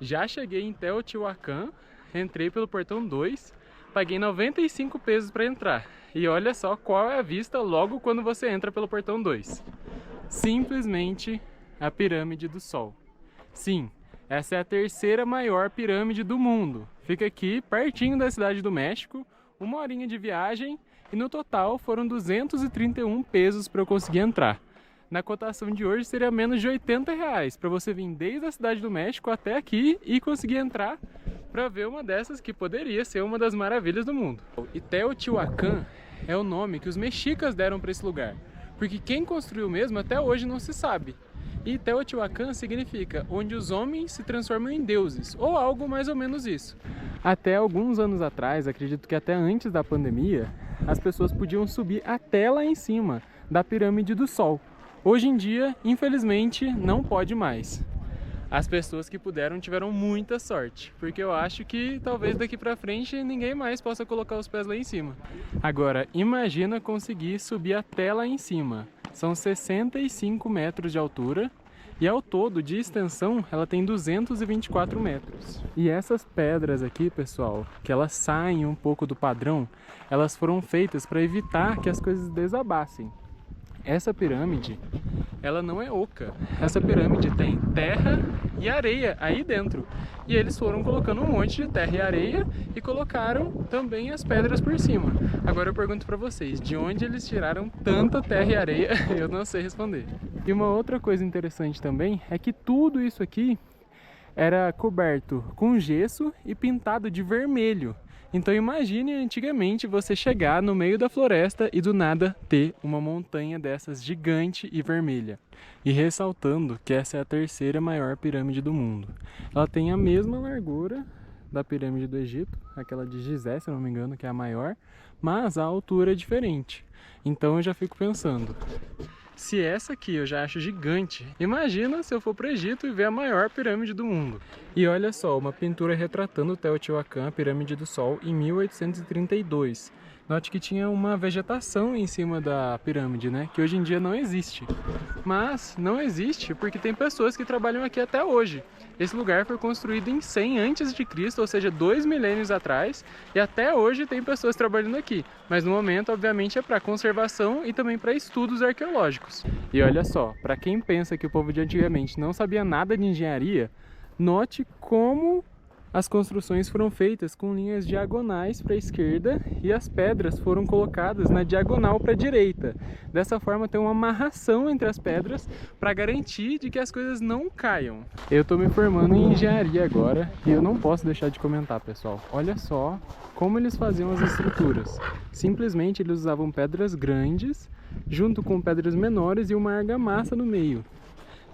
Já cheguei em Teotihuacan, entrei pelo portão 2, paguei 95 pesos para entrar. E olha só qual é a vista logo quando você entra pelo portão 2. Simplesmente a Pirâmide do Sol. Sim, essa é a terceira maior pirâmide do mundo. Fica aqui pertinho da Cidade do México, 1 horinha de viagem e no total foram 231 pesos para eu conseguir entrar. Na cotação de hoje seria menos de R$80 para você vir desde a Cidade do México até aqui e conseguir entrar para ver uma dessas que poderia ser uma das maravilhas do mundo. E Teotihuacan é o nome que os mexicas deram para esse lugar, porque quem construiu mesmo até hoje não se sabe. E Teotihuacan significa onde os homens se transformam em deuses, ou algo mais ou menos isso. Até alguns anos atrás, acredito que até antes da pandemia, as pessoas podiam subir até lá em cima da Pirâmide do Sol. Hoje em dia, infelizmente, não pode mais. As pessoas que puderam tiveram muita sorte, porque eu acho que talvez daqui pra frente ninguém mais possa colocar os pés lá em cima. Agora, imagina conseguir subir até lá em cima. São 65 metros de altura e ao todo de extensão ela tem 224 metros. E essas pedras aqui, pessoal, que elas saem um pouco do padrão, elas foram feitas para evitar que as coisas desabassem. Essa pirâmide, ela não é oca. Essa pirâmide tem terra e areia aí dentro. E eles foram colocando um monte de terra e areia e colocaram também as pedras por cima. Agora eu pergunto pra vocês, de onde eles tiraram tanta terra e areia? Eu não sei responder. E uma outra coisa interessante também é que tudo isso aqui era coberto com gesso e pintado de vermelho. Então imagine antigamente você chegar no meio da floresta e do nada ter uma montanha dessas gigante e vermelha. E ressaltando que essa é a terceira maior pirâmide do mundo. Ela tem a mesma largura da pirâmide do Egito, aquela de Gizé, se não me engano, que é a maior, mas a altura é diferente. Então eu já fico pensando, se essa aqui eu já acho gigante, imagina se eu for para o Egito e ver a maior pirâmide do mundo. E olha só, uma pintura retratando Teotihuacan, a Pirâmide do Sol, em 1832. Note que tinha uma vegetação em cima da pirâmide, né? Que hoje em dia não existe. Mas não existe porque tem pessoas que trabalham aqui até hoje. Esse lugar foi construído em 100 a.C., ou seja, 2 milênios atrás, e até hoje tem pessoas trabalhando aqui. Mas no momento, obviamente, é para conservação e também para estudos arqueológicos. E olha só, para quem pensa que o povo de antigamente não sabia nada de engenharia, note como as construções foram feitas com linhas diagonais para a esquerda e as pedras foram colocadas na diagonal para a direita. Dessa forma tem uma amarração entre as pedras para garantir de que as coisas não caiam. Eu estou me formando em engenharia agora e eu não posso deixar de comentar, pessoal. Olha só como eles faziam as estruturas. Simplesmente eles usavam pedras grandes junto com pedras menores e uma argamassa no meio.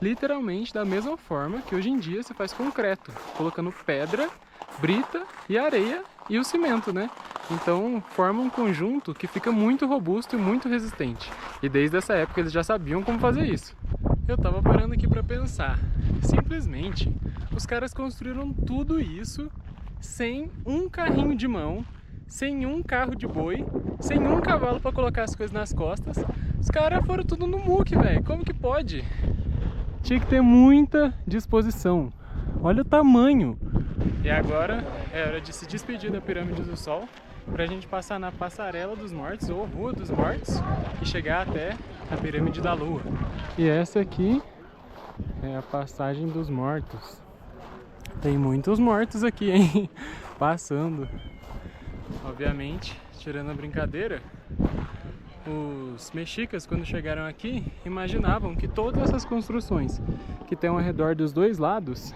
Literalmente da mesma forma que hoje em dia se faz concreto, colocando pedra, brita e areia e o cimento, né? Então forma um conjunto que fica muito robusto e muito resistente. E desde essa época eles já sabiam como fazer isso. Eu tava parando aqui para pensar, simplesmente os caras construíram tudo isso sem um carrinho de mão, sem um carro de boi, sem um cavalo para colocar as coisas nas costas. Os caras foram tudo no muque, velho. Como que pode? Tinha que ter muita disposição. Olha o tamanho. E agora é hora de se despedir da Pirâmide do Sol para a gente passar na Passarela dos Mortos ou Rua dos Mortos e chegar até a Pirâmide da Lua. E essa aqui é a Passagem dos Mortos. Tem muitos mortos aqui, hein? Passando. Obviamente, tirando a brincadeira, os mexicas, quando chegaram aqui, imaginavam que todas essas construções que tem ao redor dos dois lados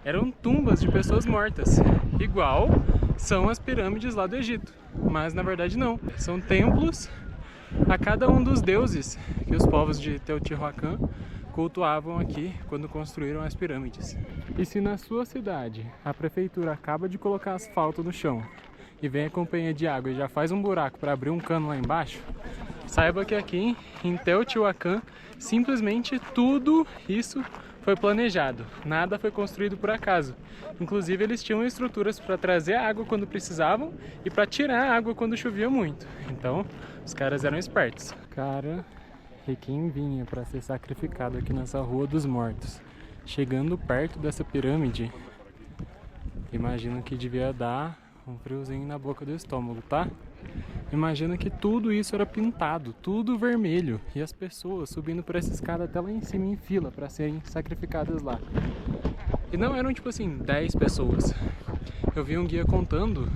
eram tumbas de pessoas mortas, igual são as pirâmides lá do Egito. Mas na verdade não, são templos a cada um dos deuses que os povos de Teotihuacan cultuavam aqui quando construíram as pirâmides. E se na sua cidade a prefeitura acaba de colocar asfalto no chão e vem a companhia de água e já faz um buraco para abrir um cano lá embaixo, saiba que aqui em Teotihuacan simplesmente tudo isso foi planejado, nada foi construído por acaso. Inclusive eles tinham estruturas para trazer a água quando precisavam e para tirar a água quando chovia muito. Então os caras eram espertos. Cara, e quem vinha para ser sacrificado aqui nessa Rua dos Mortos, chegando perto dessa pirâmide, Imagino que devia dar um friozinho na boca do estômago, tá? Imagina que tudo isso era pintado, tudo vermelho, e as pessoas subindo por essa escada até lá em cima em fila para serem sacrificadas lá. E não eram tipo assim 10 pessoas. Eu vi um guia contando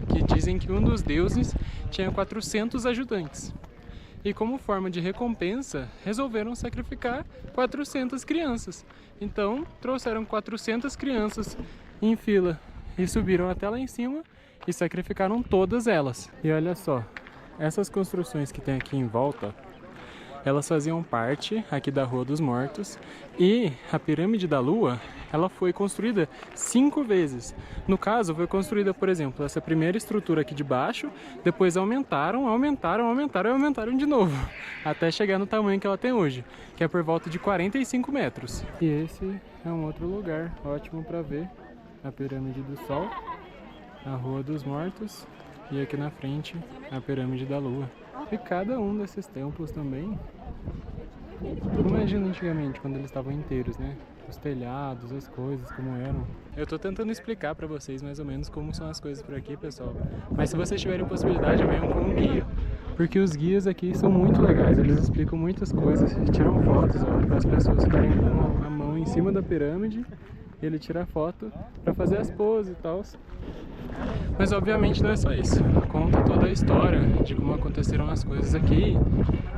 que dizem que um dos deuses tinha 400 ajudantes. E como forma de recompensa, resolveram sacrificar 400 crianças. Então, trouxeram 400 crianças em fila e subiram até lá em cima e sacrificaram todas elas. E olha só, essas construções que tem aqui em volta, elas faziam parte aqui da Rua dos Mortos, e a Pirâmide da Lua, ela foi construída 5 vezes. No caso, foi construída, por exemplo, essa primeira estrutura aqui de baixo, depois aumentaram de novo, até chegar no tamanho que ela tem hoje, que é por volta de 45 metros. E esse é um outro lugar ótimo para ver a Pirâmide do Sol, a Rua dos Mortos, e aqui na frente a Pirâmide da Lua. E cada um desses templos também, imagina antigamente quando eles estavam inteiros, né? Os telhados, as coisas, como eram. Eu tô tentando explicar pra vocês mais ou menos como são as coisas por aqui, pessoal. Mas se vocês tiverem possibilidade, venham com um guia. Porque os guias aqui são muito legais, eles explicam muitas coisas, tiram fotos, ó, para as pessoas ficarem com a mão em cima da pirâmide. Ele tira a foto pra fazer as poses e tal. Mas obviamente não é só isso. Conta toda a história de como aconteceram as coisas aqui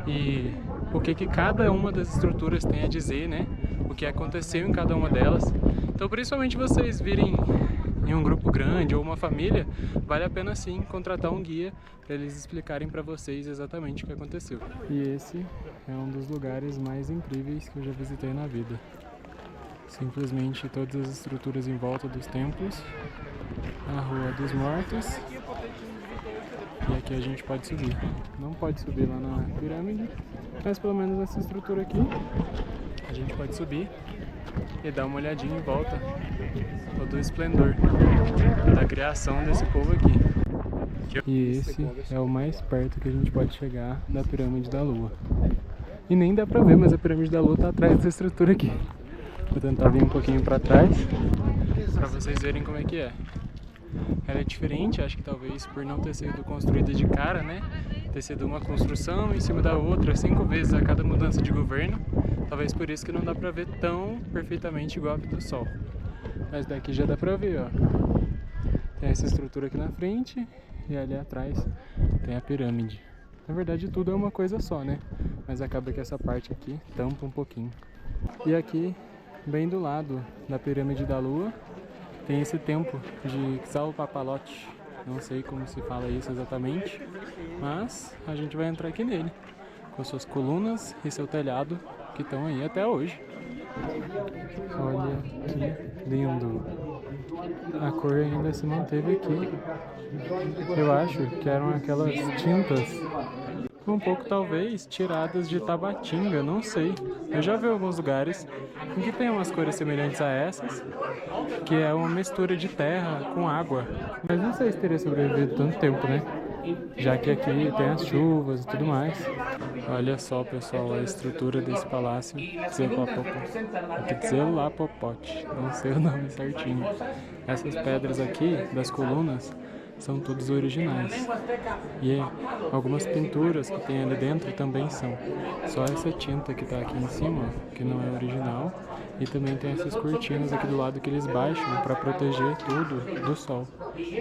e o que cada uma das estruturas tem a dizer, né? O que aconteceu em cada uma delas. Então, principalmente vocês virem em um grupo grande ou uma família, vale a pena sim contratar um guia para eles explicarem para vocês exatamente o que aconteceu. E esse é um dos lugares mais incríveis que eu já visitei na vida. Simplesmente todas as estruturas em volta dos templos, a Rua dos Mortos, e aqui a gente pode subir. Não pode subir lá na pirâmide, mas pelo menos nessa estrutura aqui a gente pode subir e dar uma olhadinha em volta, todo o esplendor da criação desse povo aqui. E esse é o mais perto que a gente pode chegar da Pirâmide da Lua. E nem dá pra ver, mas a Pirâmide da Lua tá atrás dessa estrutura aqui. Vou tentar vir um pouquinho pra trás pra vocês verem como é que é. Ela é diferente, acho que talvez por não ter sido construída de cara, né? Ter sido uma construção em cima da outra 5 vezes a cada mudança de governo. Talvez por isso que não dá pra ver tão perfeitamente igual a do Sol. Mas daqui já dá pra ver, ó. Tem essa estrutura aqui na frente e ali atrás tem a pirâmide. Na verdade tudo é uma coisa só, né? Mas acaba que essa parte aqui tampa um pouquinho. E aqui, bem do lado da Pirâmide da Lua, tem esse templo de Quetzalcoatl. Não sei como se fala isso exatamente, mas a gente vai entrar aqui nele, com suas colunas e seu telhado que estão aí até hoje. Olha que lindo! A cor ainda se manteve aqui. Eu acho que eram aquelas tintas um pouco talvez tiradas de Tabatinga, não sei. Eu já vi alguns lugares em que tem umas cores semelhantes a essas, que é uma mistura de terra com água. Mas não sei se teria sobrevivido tanto tempo, né? Já que aqui tem as chuvas e tudo mais. Olha só, pessoal, a estrutura desse palácio Quetzalcoatl, não sei o nome certinho. Essas pedras aqui das colunas são todos originais. E algumas pinturas que tem ali dentro também são. Só essa tinta que tá aqui em cima, que não é original. E também tem essas cortinas aqui do lado que eles baixam para proteger tudo do sol.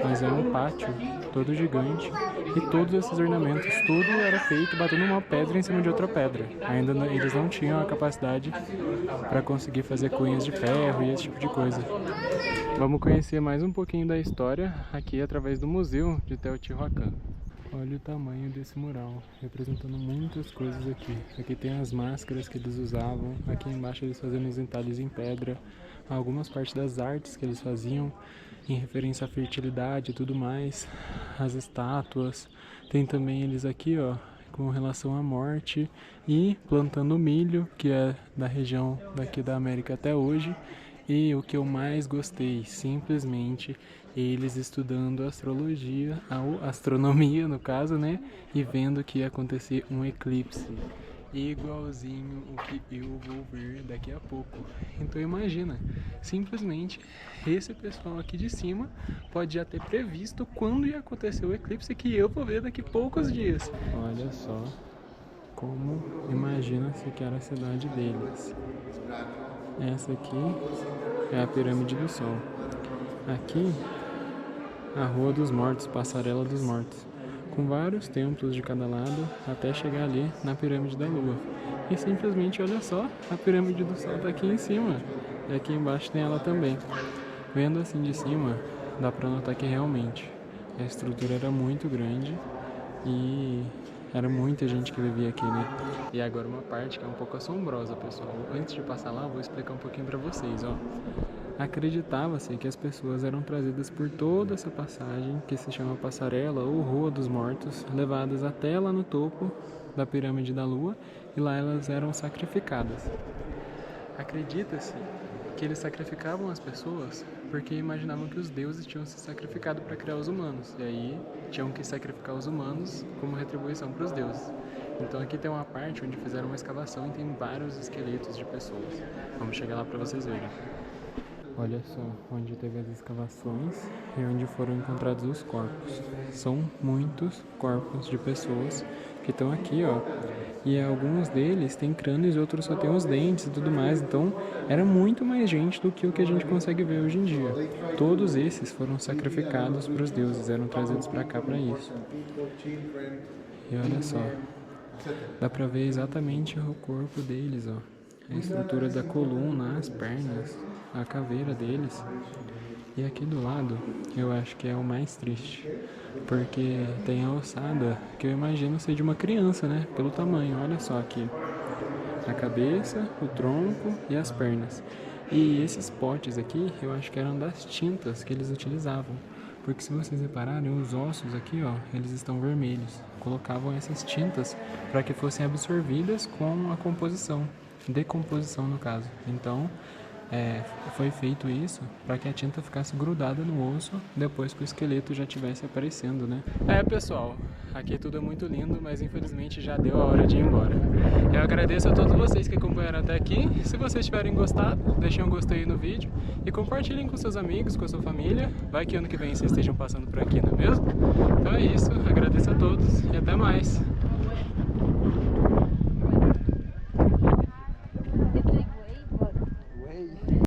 Mas é um pátio todo gigante e todos esses ornamentos, tudo era feito batendo uma pedra em cima de outra pedra. Ainda não, eles não tinham a capacidade para conseguir fazer cunhas de ferro e esse tipo de coisa. Vamos conhecer mais um pouquinho da história aqui através do Museu de Teotihuacan. Olha o tamanho desse mural, representando muitas coisas aqui. Aqui tem as máscaras que eles usavam, aqui embaixo eles faziam os entalhes em pedra, algumas partes das artes que eles faziam em referência à fertilidade e tudo mais, as estátuas. Tem também eles aqui, ó, com relação à morte e plantando milho, que é da região daqui da América até hoje. E o que eu mais gostei, simplesmente eles estudando astronomia no caso, né? E vendo que ia acontecer um eclipse. igualzinho o que eu vou ver daqui a pouco. Então imagina, simplesmente esse pessoal aqui de cima pode já ter previsto quando ia acontecer o eclipse que eu vou ver daqui a poucos dias. Olha só como imagina-se que era a cidade deles. Essa aqui é a Pirâmide do Sol. Aqui, a Rua dos Mortos, Passarela dos Mortos, com vários templos de cada lado até chegar ali na Pirâmide da Lua. E simplesmente, olha só, a Pirâmide do Sol está aqui em cima. E aqui embaixo tem ela também. Vendo assim de cima, dá para notar que realmente a estrutura era muito grande e era muita gente que vivia aqui, né? E agora uma parte que é um pouco assombrosa, pessoal. Antes de passar lá, eu vou explicar um pouquinho para vocês, ó. Acreditava-se que as pessoas eram trazidas por toda essa passagem, que se chama Passarela ou Rua dos Mortos, levadas até lá no topo da Pirâmide da Lua, e lá elas eram sacrificadas. Acredita-se que eles sacrificavam as pessoas porque imaginavam que os deuses tinham se sacrificado para criar os humanos, e aí tinham que sacrificar os humanos como retribuição para os deuses. Então aqui tem uma parte onde fizeram uma escavação e tem vários esqueletos de pessoas. Vamos chegar lá para vocês verem. Olha só, onde teve as escavações e onde foram encontrados os corpos. São muitos corpos de pessoas que estão aqui, ó. E alguns deles têm crânios e outros só têm os dentes e tudo mais. Então, era muito mais gente do que o que a gente consegue ver hoje em dia. Todos esses foram sacrificados para os deuses, eram trazidos para cá para isso. E olha só, dá para ver exatamente o corpo deles, ó. A estrutura da coluna, as pernas, a caveira deles. E aqui do lado, eu acho que é o mais triste, porque tem a ossada que eu imagino ser de uma criança, né? Pelo tamanho, olha só aqui. A cabeça, o tronco e as pernas. E esses potes aqui, eu acho que eram das tintas que eles utilizavam. Porque se vocês repararem, os ossos aqui, ó, eles estão vermelhos. Colocavam essas tintas para que fossem absorvidas com a composição. Decomposição no caso. Então foi feito isso para que a tinta ficasse grudada no osso depois que o esqueleto já estivesse aparecendo, né? Pessoal, aqui tudo é muito lindo, mas infelizmente já deu a hora de ir embora. Eu agradeço a todos vocês que acompanharam até aqui. Se vocês tiverem gostado, deixem um gostei aí no vídeo e compartilhem com seus amigos, com a sua família. Vai que ano que vem vocês estejam passando por aqui, não é mesmo? Então é isso, agradeço a todos e até mais!